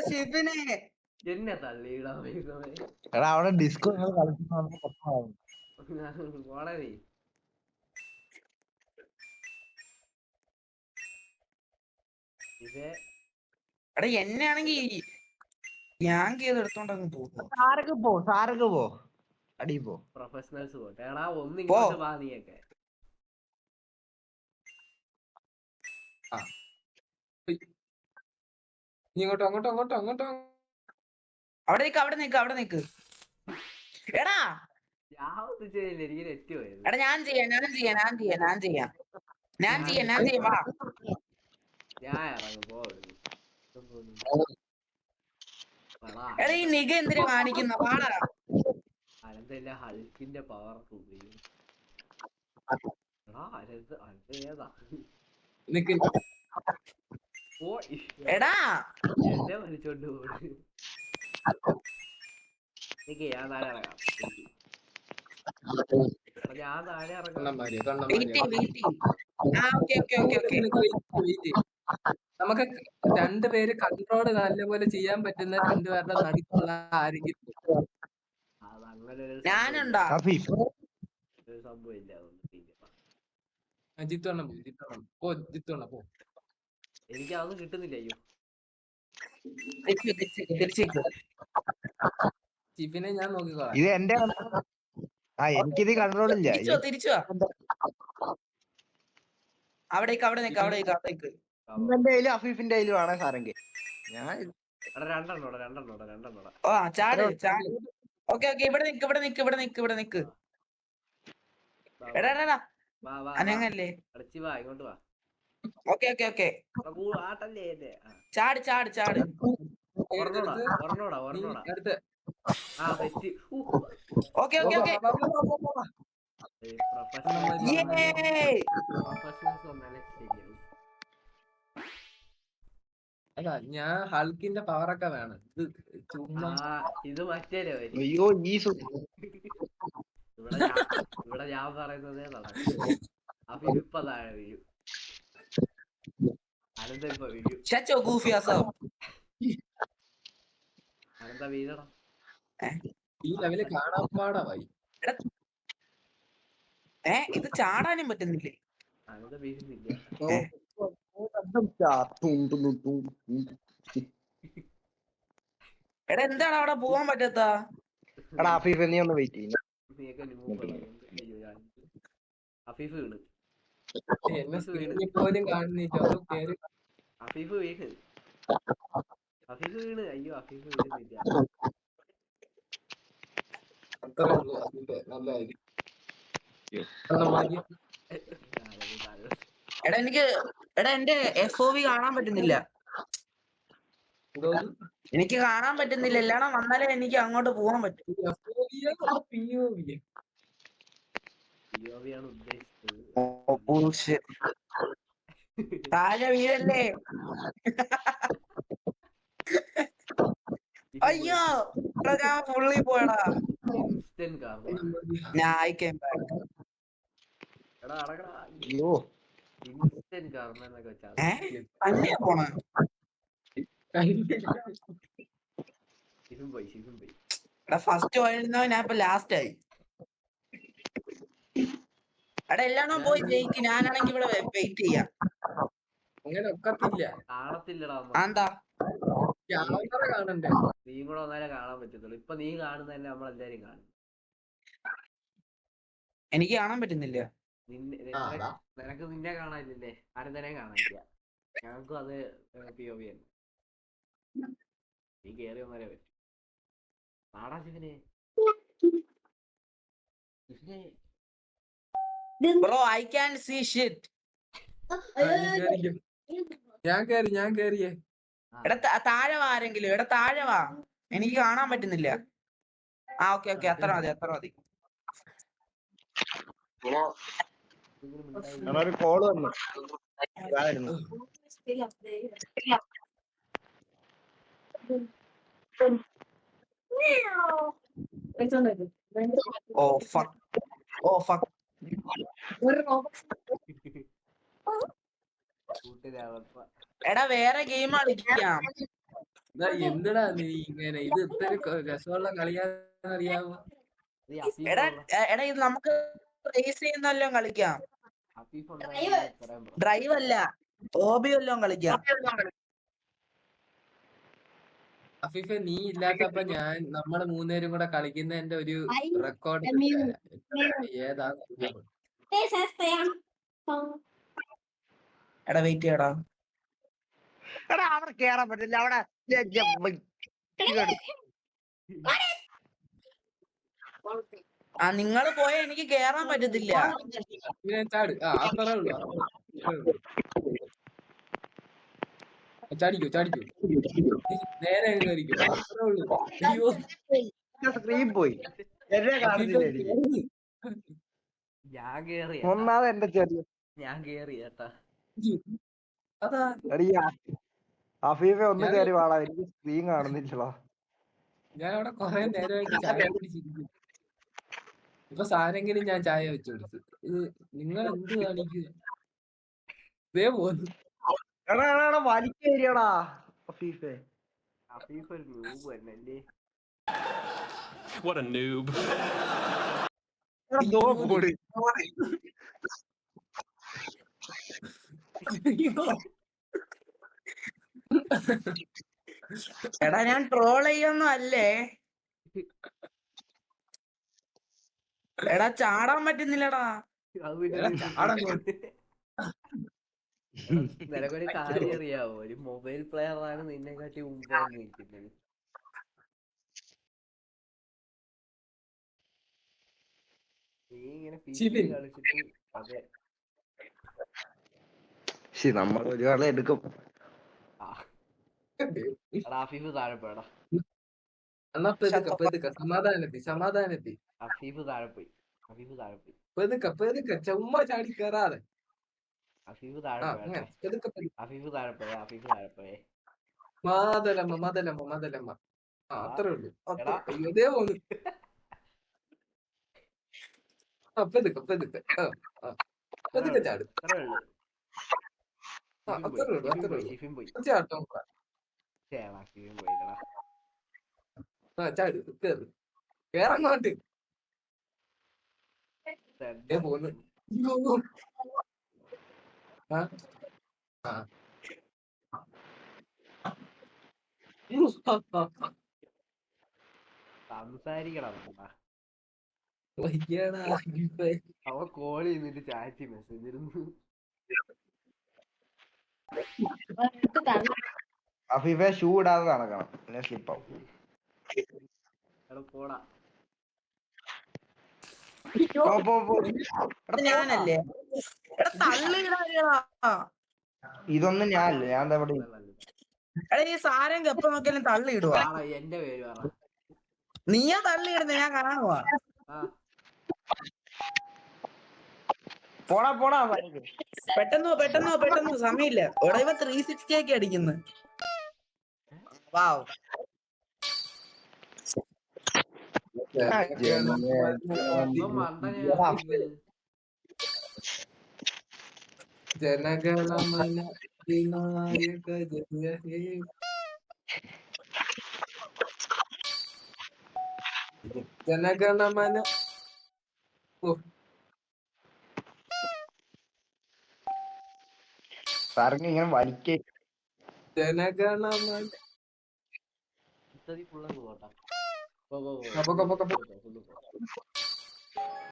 ഷിബിനെ എന്നെ തള്ളിയിടാ എടാ അവിടെ ഡിസ്കോ കളിക്കുന്ന വളരെ ഇത് എടാ എന്നെ ആണെങ്കി ഞാൻ ചെയ്ത് എടുത്തോണ്ടങ്ങ് പോകുന്നു. സാരക്ക് പോ അടി പോ. പ്രൊഫഷണൽസ് പോട്ടെ എടാ ഒന്ന് ഇങ്ങോട്ട് വാ നീയൊക്കെ. അങ്ങോട്ടോ അവിടെ നിക്ക് എടാ. എനിക്ക് നെറ്റ് പോയത്. എടാ ഞാൻ ചെയ്യാം വാ. ഞാൻ ഇറങ്ങും പോ. എടാ ഈ നിഗ എന്തിനാ കാണിക്കുന്ന പാടാ. അനന്തല്ല ഹൾക്കിന്റെ പവർ ഉപയോഗിക്കും. ഏതാ എടാ എന്നെ വലിച്ചോണ്ട് പോയി. ഞാൻ താഴെ ഇറങ്ങാം. ഞാൻ താഴെ ഇറങ്ങാം. നമുക്ക് രണ്ടുപേര് കൺട്രോള് നല്ലപോലെ ചെയ്യാൻ പറ്റുന്ന രണ്ടുപേരുടെ നടുക്കുള്ള ആരെങ്കിലും ഞാനുണ്ടോ? സംഭവമില്ല. ജിത്തോണ്ണം പോ. എനിക്ക് അതൊന്നും കിട്ടുന്നില്ല. അയ്യോ ജിഫിനെ ഞാൻ നോക്കിക്കോളാം. ഇത് എന്റെ എനിക്കിത് കൺട്രോൾ ഇല്ല. തിരിച്ചു അവിടേക്ക് എന്റെ കയ്യിലും അഫീഫിന്റെ കയ്യിലും ആണ് സാരെങ്കിൽ. ഞാൻ രണ്ടെണ്ണോടാ. ചാട്. ഓക്കെ ഇവിടെ നിക്ക്. എടാ അനങ്ങല്ലേ. ഇങ്ങോട്ട് വാ. ഓക്കെ ആട്ടല്ലേ. ചാട്. ഒരെണ്ണോടാ. ഓക്കെ അല്ല ഞാൻ ഹൾക്കിന്റെ പവറൊക്കെ വേണം. ഇത് ചുമ്മാ ഇത് മറ്റേ അയ്യോ ഇവിടെ ഞാൻ പറയുന്നതേ നടക്കും. ഇപ്പൊ താഴെ വീഴും. അനന്ത ഇപ്പൊ വീഴും. അനന്ത വീഴണം. ഈ ലെവല് കാണാൻ പാടായി. ഇത് ചാടാനും പറ്റുന്നില്ലേ? അനന്ത വീഴുന്നില്ല. എടാ എന്താണ് അവിടെ പോവാൻ പറ്റാത്ത? അഫീഫ് നീ ഒന്ന് വെയിറ്റ് ചെയ്യും. അഫീഫ് വീണ്. പോലും കാണുന്നില്ല. അഫീഫ് വീണ്. അയ്യോ അഫീഫ് വീഴുന്നില്ല. എടാ എന്റെ FOV കാണാൻ പറ്റുന്നില്ല. എനിക്ക് കാണാൻ പറ്റുന്നില്ല. എല്ലാം വന്നാലേ എനിക്ക് അങ്ങോട്ട് പോകാൻ പറ്റും. താഴെ വീഴല്ലേ. അയ്യോ ഞാൻ ഫുള്ളി പോയടാ. ഫസ്റ്റ് പോയിരുന്നോ ഞാൻ ഇപ്പൊ ലാസ്റ്റ് ആയി. എടാ എല്ലാം പോയി ജയിക്ക്. ഞാനാണെങ്കി ഇവിടെ വെയിറ്റ് ചെയ്യാം. അങ്ങനെ ഒക്കത്തില്ല. എന്താ കാണണ്ടേ? നീ കൂടെ ഒന്നാലേ കാണാൻ പറ്റത്തുള്ളൂ. ഇപ്പൊ നീ കാണുന്നതന്നെ നമ്മളെല്ലാരും കാണും. എനിക്ക് കാണാൻ പറ്റുന്നില്ല. നിനക്ക് നിന്നെ കാണാനില്ലേ? ആരും തന്നെ കാണാനില്ല. ഞങ്ങൾക്കും അത് POV ആണ്. നീ കേറി വന്നാലേ പറ്റും. നാടാ ശിവനെ. Bro, I can't see shit. ഞാൻ കേറിയേ. എടാ താഴെ വാ ആരെങ്കിലും. എടാ താഴെ വാ. എനിക്ക് കാണാൻ പറ്റുന്നില്ല. ഓക്കെ അത്ര മതി. ഒരു കോള് വന്നു. Oh fuck. എടാ വേറെ ഗെയിം കളിക്കാം. എന്തിനാ നീ ഇങ്ങനെ ഇത് ഇത്ര രസമുള്ള കളിയാന്നറിയാമോ? ഈ അഫീഫ് എടാ ഉള്ള- എടാ ഇത് നമുക്ക് റേസ് ചെയ്യുന്നല്ലോ കളിക്കാം. അഫീഫ് ഉണ്ടായിരുന്നെങ്കിൽ ഇത്രയും pro. ഡ്രൈവ് അല്ല, ഓബി വല്ലോം കളിക്കാം. അഫീഫ നീ ഇല്ലാത്തപ്പോ നമ്മള് മൂന്നുപേരും കൂടെ കളിക്കുന്നതിന്റെ ഒരു റെക്കോർഡ് ഏതാ എടാ വെയിറ്റ് ചെയ്യടാ. എടാ അവിടെ കേറാൻ പറ്റില്ല. അവിടെ നിങ്ങൾ പോയാ എനിക്ക് കേറാൻ പറ്റത്തില്ല. ചാട് അത്രേ ഉള്ളൂ ചാടിക്കോ നേരെ കയറിക്കോ അത്രേ ഉള്ളൂ. അയ്യോ സ്ക്രീൻ പോയി. എന്നെ കാണുന്നില്ല എനിക്ക്. ഞാൻ കേറി ഒന്നാമത് എന്റെ ചെറിയ ഞാൻ കേറി കേട്ടാ. അതാ എടിയാ അഫീഫ ഒന്ന് കയറി വാടാ. എനിക്ക് സ്ക്രീൻ കാണുന്നില്ലടാ. ഞാൻ അവിടെ കൊറേ നേരമായിട്ട് ചായ കുടിച്ചിരിക്കും. ഇപ്പൊ സാരെങ്കിലും ഞാൻ ചായ വെച്ചു കൊടുത്തു. ഇത് നിങ്ങൾ എന്ത് കാണിക്കുക? ഇതേ പോന്നു. എടാ എടാ എടാ വലിക്കേരിയടാ അഫീഫെ. അഫീഫ് ഒരു ന്യൂബ് തന്നെ അല്ലേ? What a noob. എടാ ദോ പോടി. എടാ ഞാൻ ട്രോൾ ചെയ്യൊന്നും അല്ലേ. എടാ ചാടാൻ പറ്റുന്നില്ലടാ. അത് പിന്നെ എടാ, ചാടാൻ നിനക്കൊരു കാര്യം അറിയാവോ? ഒരു മൊബൈൽ പ്ലെയർ ആണ് നിന്നെ കാട്ടി മുമ്പാണ് നിൽക്കുന്നത്. നീ ഇങ്ങനെ ഷിബിൻ. കളിച്ചിട്ട് അതെ നമ്മൾ ഒരു കളി എടുക്കും. എടാ അഫീഫ് താഴെ പോയടാ. എന്നാ പെതുക്കെ സമാധാനത്തി അഫീഫ് താഴെ പോയി. പെതുക്കെ ചുമ്മാ ചാടി കയറാതെ. അഫീഫ് താഴെ ആ പോയടാ. അങ്ങനെ പെതുക്കെ അഫീഫ് താഴെ പോയേ. മതലമ്മ ആ അത്രേ ഉള്ളൂ. എടാ. അയ്യോ ഇതേ പോന്നു. പെതുക്കെ ചാട്. അത്രേ ഉള്ളൂ. അത്രേ ഉള്ളൂ. ഷിഫിൻ പോയി. ചാട്ടം ചേടാ ഷിഫിൻ പോയില്ലടാ. ചാട് കേറങ്ങോട്ട് പോന്നു. സംസാരിക്കണം. വയ്യടാ അവ കോൾ ചെയ്തിട്ട് ചാറ്റി മെസ്സേജ് ഇരുന്നു. അഫീഫെ ഷൂ ഇടാതെ നടക്കണം. പിന്നെ സ്ലിപ്പാവും. എടാ പോടാ. ഇത് ഞാനല്ലേ? എടാ തള്ളിടാ. ഇതൊന്നും ഞാനല്ല. ഞാൻ ദാ ഇവിടെ എടാ ഈ സാരം എപ്പോ നോക്കിയാലും തള്ളിയിടുവാ. ആടാ എന്റെ പേര് പറ. നീയാ തള്ളിയിടുന്ന ഞാൻ കാണുവാ. ആ പോടാ പെട്ടെന്ന് സമയമില്ല. ഇവിടെ ഇവ 360 ഒക്കെ അടിക്കുന്നു. വാവ് ഇവൻ മണ്ടനെ. ജനഗണമന വിനായക ജയ ഹേ. ജനഗണമന സാറിന് ഇങ്ങനെ വലിക്കേ. ജനഗണമന ഫുള്ള് പോട്ടാ. പോ.